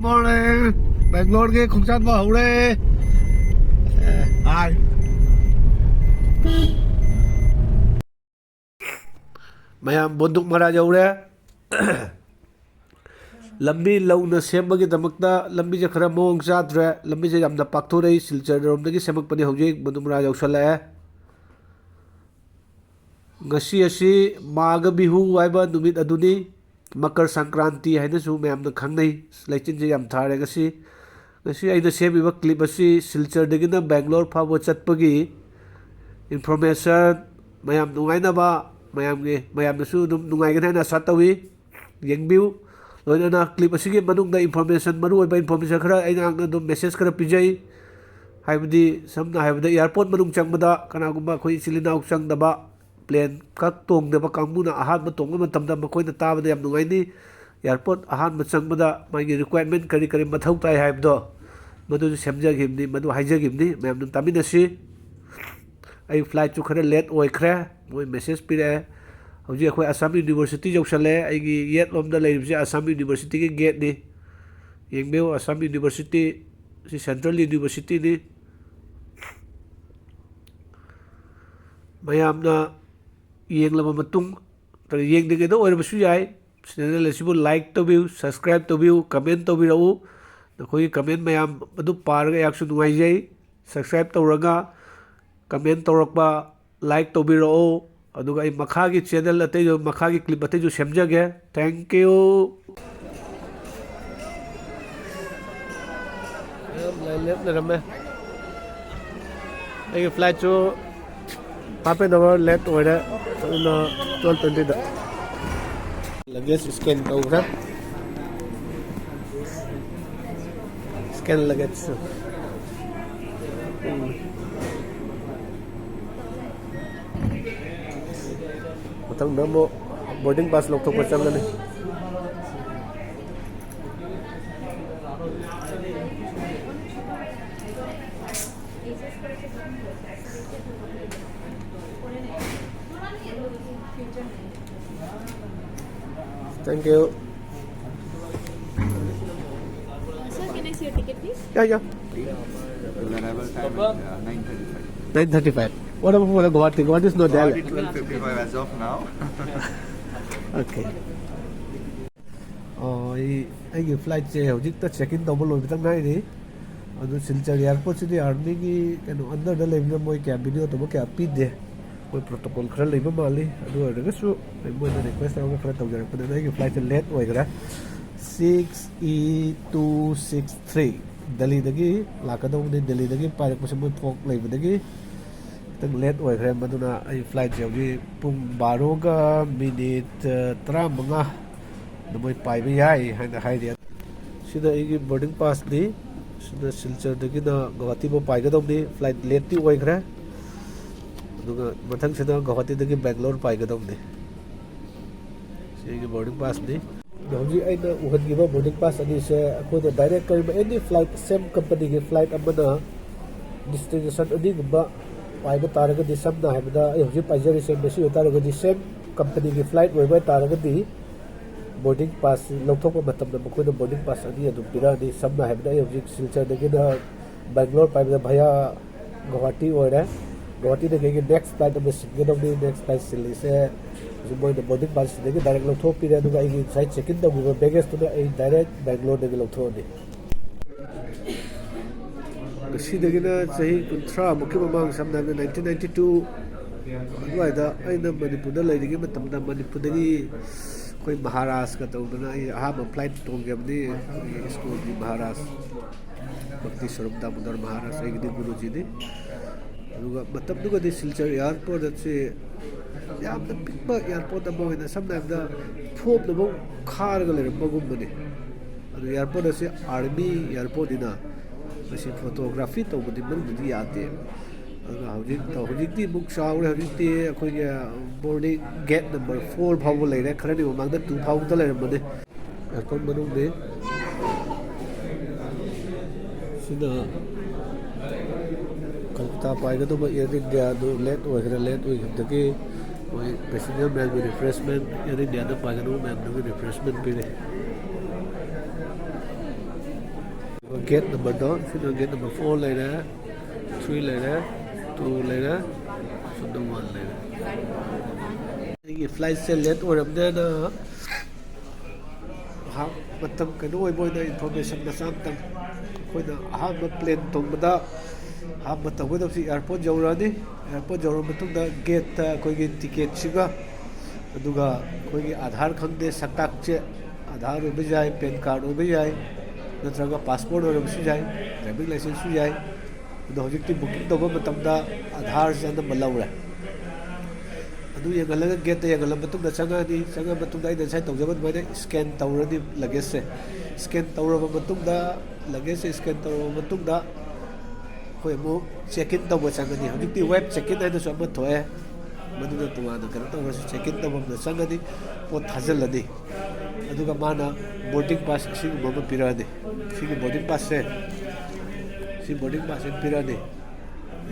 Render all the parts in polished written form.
Morning, Bangalore ke khungchat ma hore. Hi. Mayam bunduk mara jaure. Lambi launa sembagi damakta lambi je khara mong chadre lambi je yamna pakthorei Silcher rom dagi semak pani hojik bunduk mara jausala ngasi asi maga bihu waiba numit aduni Makar Sankranti haina su mayamna khangnai leichin je yam thare ngasi aina semiba clip asi Silcher dagina Bangalore phabo chatpagi information mayam nungaina ba mayamna su dum nungai ga na satawi yengbiu loina clip asigi manungda information maru oiba information khara aina angna dum message khara pijai haibdi samna haibda airport manung changbada kanagumba khoi silina changdaba plane kak tong deba kangmuna ahan ba tong matamda makoina tabada yam nungaini airport ahan ba changbada magi requirement kari kari mathau tai haibdo madu semjagimni madu haijagimni mayam dum taminasi ai flight chu khara late oikhre moi message pire hauji akhoi Assam University jaushale aigi yet lomda leiribse Assam University ke gate ni yengbeu Assam University si Central University ni mayamna yenglaba matung tari yengdege do oirabasu yai channel asibu like to view subscribe to view comment to view nakoi comment mayam adu parga yaksu nungai jai subscribe tawraga comment tawrakba like to view aduga ai makhagi channel atei jo makhagi clip atei jo semjage thank you lep le ramme ai flight jo half an hour late order no 12:20 da luggage scan over scan luggage matang damo boarding pass lok thok pacham ni Thank you. Sir, can I see your ticket, please? Yeah. Arrival time is 9:35. 9:35. What about for the Guwahati? Guwahati is not there. 12:55 as of now. Okay. Oh, I flight je hojik ta check in double loi bitang nai ni. Adu Silcher airport si army ki kano under da level moi cabin yo to mo kya pi de. Moi protocol khara leiba mali adu daga su moi na request aw khara taw jar pada nai ki flight late oi gra 6E263 Delhi dagi lakadong ni Delhi dagi parak mo moi phok leiba dagi tang late oi gra maduna ai flight je ji pung 12 ga minute 35 da moi pai ba yai haina haide sida igi boarding pass ni sida Silcher dagi na Guwahati bo pai ga dom ni flight late ti oi gra aduga mathang sida Guwahati dagi Bangalore pai ga dom ni sigi boarding pass ni hauji aina uhan gi boarding pass ani se akoi da direct kari ba any flight same company gi flight amana destination ani gba pai ba taraga di samna habda ai hauji paijari se besi taraga di same company gi flight oi ba taraga di boarding pass lokthok ba matam da makoi da boarding pass ani adu pira ni samna habda ai hauji Silcher dagi da Bangalore pai ba bhaya Guwahati ora Guwahati de ge next flight of the get of the next flight silly se boy the boarding pass de ge direct lokthok pira adu ga ai side check in da go baggage to ai direct Bangalore de ge lokthok ni gasi de ge na sahi kuntra mukhi mamang samna 1992 adwai da aina Manipur da leidigi matam da Manipur dagi koi Maharashtra ka tawdana ai ahaba flight tong gamni school di Maharashtra Bhakti Swarup Damodar Maharashtra ai gi guruji ni aduga matam duga di Silcher airport ase yamna pikba airport amo ina samna da phop da bo khar ga leram bagum bani adu airport ase army airport ina ase photography to budi man budi yate adu hojik ti book shaure hojik ti akhoi ga boarding gate number 4 phaw leire khara ni mang da 2 phaw ta leram bani airport manung de sida Kolkata pai ga to ba Air India do late oi da ke oi passenger mail with refreshment Air India da pai ga no mail do refreshment pe Gate number đó, xin gate number 4 này nè, 3 này nè, 2 này nè, số 1 này nè. Cái flight sẽ late or làm đó ha, matam cái nuôi boy na information na sam tang, koi na ha ma plane tong bada, ha ma tawai da si airport jauh ra ni, airport jauh ra matung da gate koi cái ticket siga, aduga koi cái Aadhaar khang de satak che, Aadhaar ube jai, PAN card ube jai. नत्रगा passport और जाए driving licence जाए हजिक booking तब आधार से लौर gate येगल Changani चंगा तौजब मैंने scan तौरनी luggage से scan तौरब luggage से स्कैन तौरब चेक इन तब चंगनी हजिक वेब चेक इन है थोए तोान कहो तौर चेक इन तब चंगनी पोट थाजल्दी माना बोर्डिंग पास पीरने बोर्डिंग पास से बोर्डिंग पास पीरने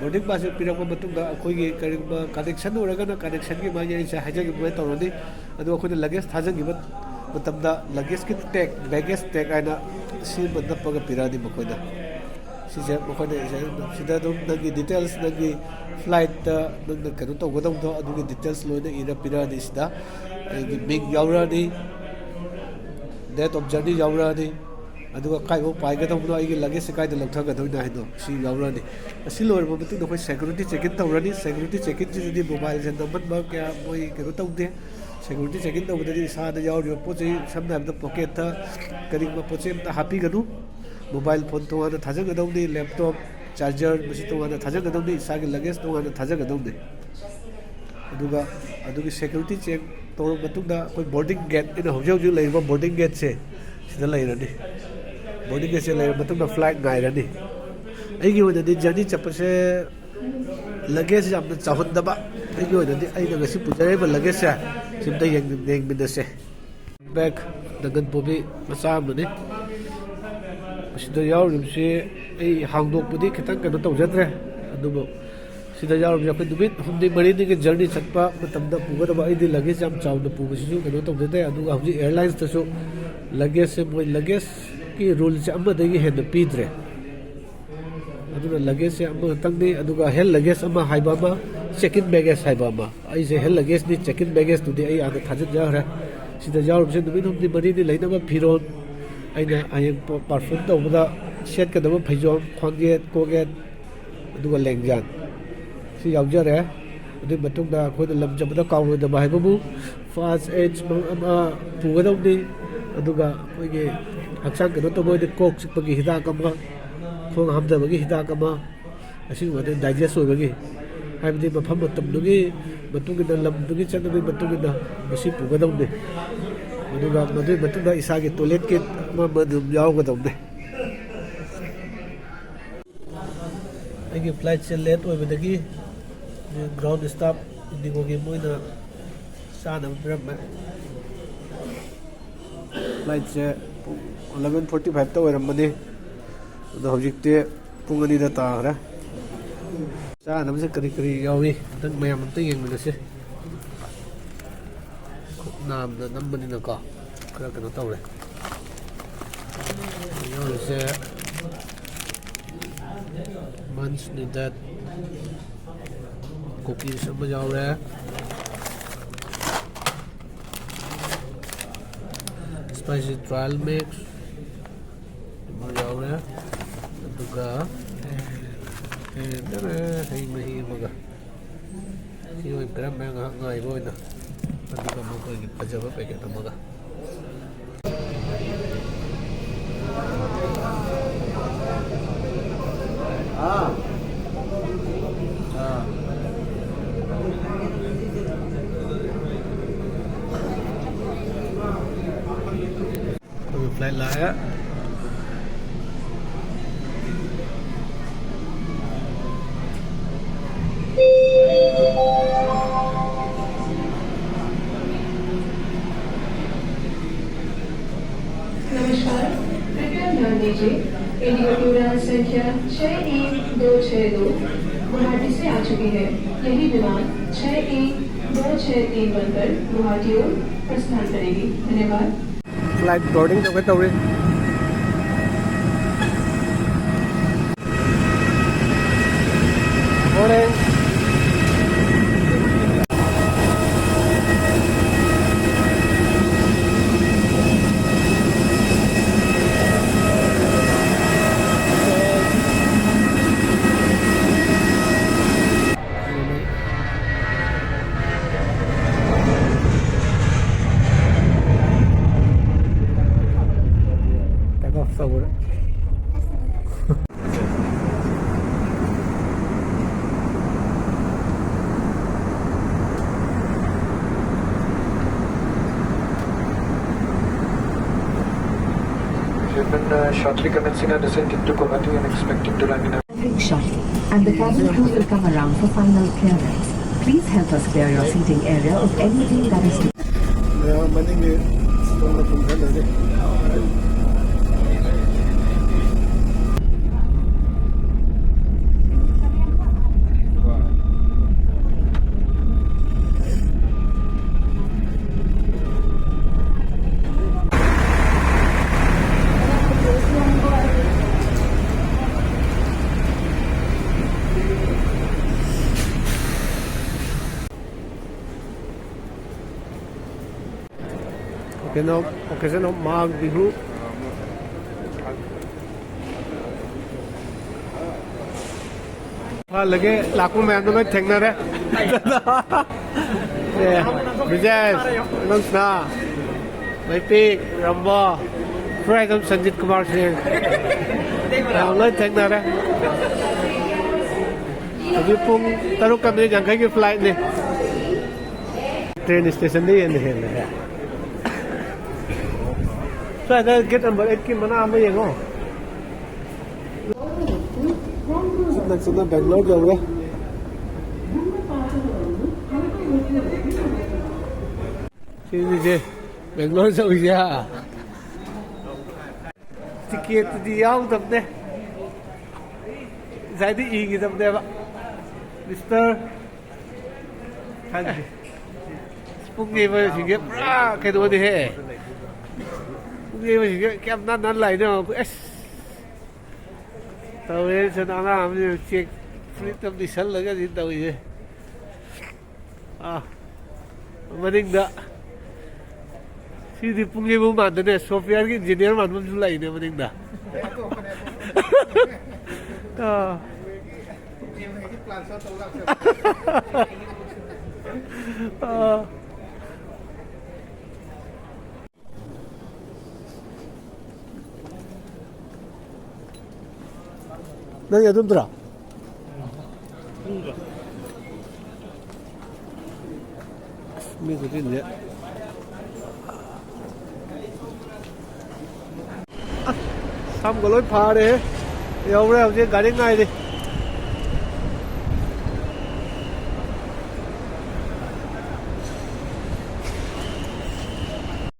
बोर्डिंग पास पीरप अखोई कनेक्शन होगा कनेक्शन की मांग है तौरनी अखोई लगेज थाजब लगेज की टैग बैगेज टैग है नपग पीरनी मखोना नंगी डिटेल्स नंगी फ्लाइट कहो तौगदो डिटेल्स लोना इन पीरनी मिंग यानी डेट ऑफ जर्नी यानी कई पाइगदबनो लगेज से कई लौटगदना है यानी लोरब सेक्यूरीटी चेक इन तौरनी सेक्यूरीटी चेक इन से मोबाइल से नमन क्या मोई कहो तौदे सेक्यूरीटी चेक इन तौबदी पोचे समझ पॉकेट करी पोचे हापीगनु मोबाइल फोन तोान थाजगदनी लैपटॉप चार्जर तोान थाजगदनी इसा लगेज तोान थाजगदनी सेक्यूरीटी चेक तौर बोर्डिंग गेट इन हजिक बोर्डिंग गेट से लेरनी बोर्डिंग गेट से फ्लाइट गायरनी जर्नी चपसे लगेज चाहदब पुजरब लगेज से येंसे बैग नगन पोबी मचाने हांगदोपदी खितंग कहो तौजद्रे नुमित हमनी मरीनी की जर्नी चटपा पुगदब लगेज चावना पुबसीसु कहो तौजदे हजिक एयरलाइंस लगेज से मोई लगेज की रूल से हेन पीद्रे लगेज से हेल लगेज चेक इन बैगेज है हेल लगेज नि चेक इन बैगेज आगे थाजरे से नुमित हमनी मरीनी लेना फिरोन परफॉर्म तब सेटकदब फैजोम ख्वांगेट कोगेट लेंजान याजरे अखोद लमजब काउरदब है फर्स्ट एड पुगदबनी हक्चांग कहो तब कोक चिपगी हिदाक खोंग हमदबगी हिदाक डाइजेस्ट होगी मफम लमदुगी चनबी पुगदबनी इसा की टॉयलेट किट यागदबने फ्लाइट से लेट होगी ग्राउंड स्टाफ इंडिगो की मोना चानब पीरमे फ्लाइट से 11:45 होरमनी हजिकते पुंग 2 ताग्रे चानब से करी करी यावी मैम येंसे नाम नंबनीको खरा कहो तौरे से मंच नीडेड कुकीज यावरे स्पाइसी ट्रायल मिक्स यावरे हई मही पीरमे गाइबना फजब पैकेट फ्लाइट लाया नमस्कार, कृपया ध्यान दीजिए इंडिगो उड़ान संख्या 61262 गुवाहाटी से आ चुकी है। यही विमान 61263 बनकर गुवाहाटी ओर प्रस्थान करेगी। धन्यवाद। फ्लाइट बोर्डिंग तब तौरी ꯇꯧꯕꯗ Shortly commencing our descent into Guwahati and expecting to land in a shortly, and the cabin crew will come around for final clearance. Please help us clear your seating area of anything that is occasion of Magh Bihu. लगे लाखों में अंदर में ठेंगना रहे विजय नंसना मेitei रंबा fried हम संजीत कुमार सिंह हम लोग ठेंगना रहे अभी पुंग तरुक का मेरे जंगल की फ्लाइट ने ट्रेन स्टेशन नहीं है Ada gate number 8 ki mana ama yengo. Sunna Bangalore jaw raha. Sini Bangalore jaw ya. Ticket di yaw tabne. Zaidi igi tabne ba. Mr. Hanji. Pungi ba sige pra kai do di he. Nghe mà cái em năn lại nữa, tàu ấy cho nó làm gì chuyện free tâm đi sẵn là cái gì tàu gì, mà đinh đó, thì Pung nghe bố màn thế này, Sophia cái engineer màn vẫn lại nữa mà đinh đó, 너 요즘 들어? 미국인데. 삼 걸로 파래. 여우래 어제 가린 가야 돼.